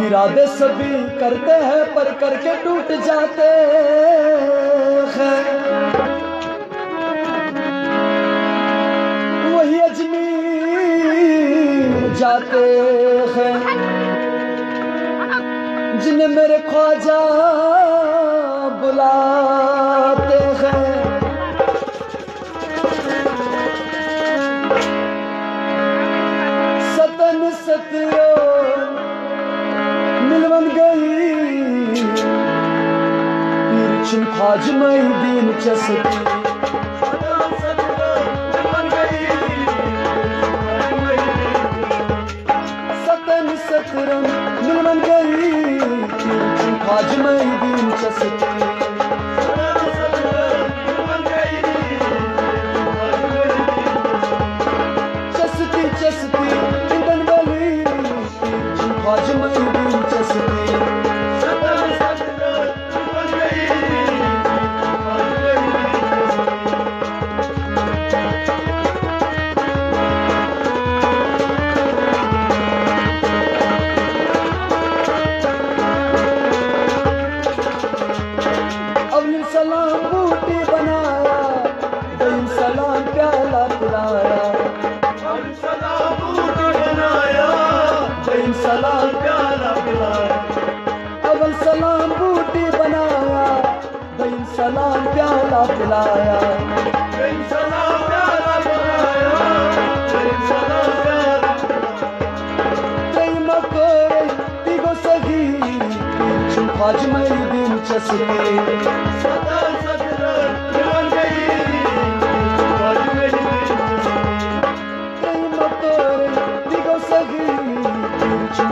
इरादे सभी करते हैं पर करके टूट जाते हैं। वही अजमीर जाते हैं जिन्हें मेरे ख्वाजा बुलाते हैं। सतन सतियो मिलवन गई पीर चुन ख्वाज मई दीन चसती। सतन सतरन मिलवन गई ख्वाज मई दीन चसती। चसती चसती इंदन बली ख्वाज मई दीन चसती। सलाम बूटी बनाया दईम सलाम प्याला पिलाया। सलाम बूटी बनाया दईम सलाम प्याला पिलाया। अव्वल सलाम बूटी बनाया दईम सलाम प्याला पिलाया। दईम सलाम प्याला पिलाया दईम सलाम प्याला दईम कोरे तिगो सगी ख्वाज मई दीन चसती।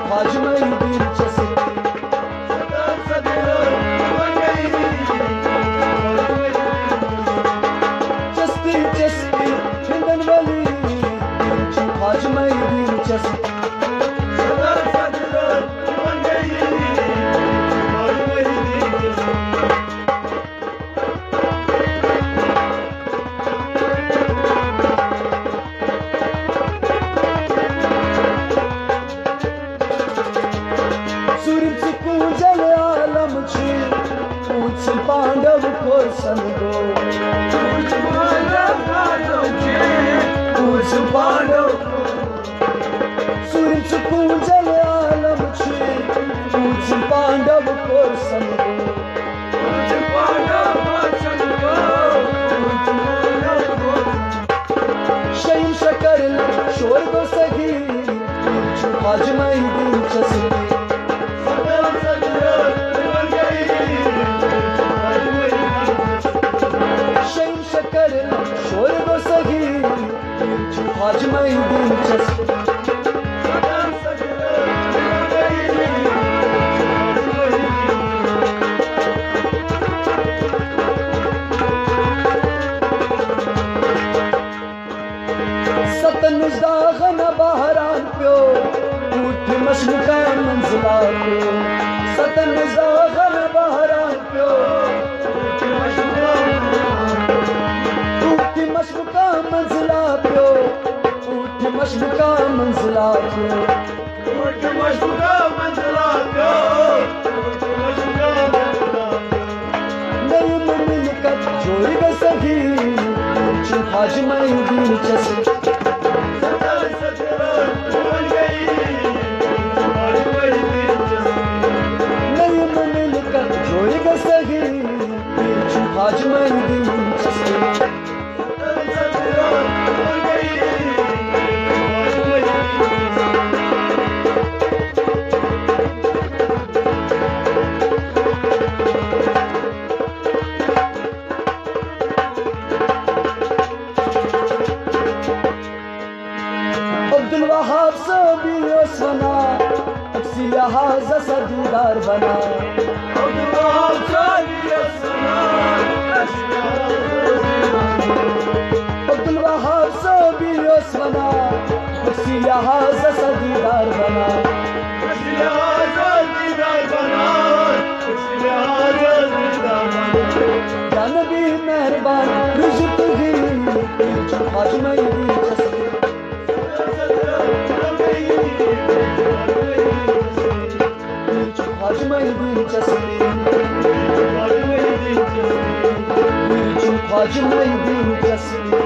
ख्वाज मई दीन चसती। चसती चसती हिंदन वाली ख्वाज मई दीन चसती। पांडव को संगो पूछ पांडव सूरज पूजल आलम छे पूछ पांडव को संगो। शहीन शकर शोर को सगी ख्वाज मई दीन चसती। शोर गो सगी ख्वाज मई दीन चसती। सतन दागन बहरान प्यो उठ मशमुका मंजिला प्यो। सतन दागन बहरान प्यो मशमुका मंजिला प्यो उठ मशमुका मंजिला प्यो। उठ मशमुका मंजिला प्यो नईम मिलकत जोड़ी ग सगी ख्वाज मई दीन चसती। नईम मिलकत जोड़ी ग सगी ख्वाज मई दीन चसती। अब्दुल वहाब सभी ओसना अक्सी लहाज सदीदार बना। अब्दुल वहाब सभी ओसना अब्दुल वहाब सभी ओसना अक्सी लहाज सदीदार बना। जानबी मेहरबान रिज़्क़ ही ख्वाज मई दीन चसती। दिलचस्पी ख्वाज में दिलचस्पी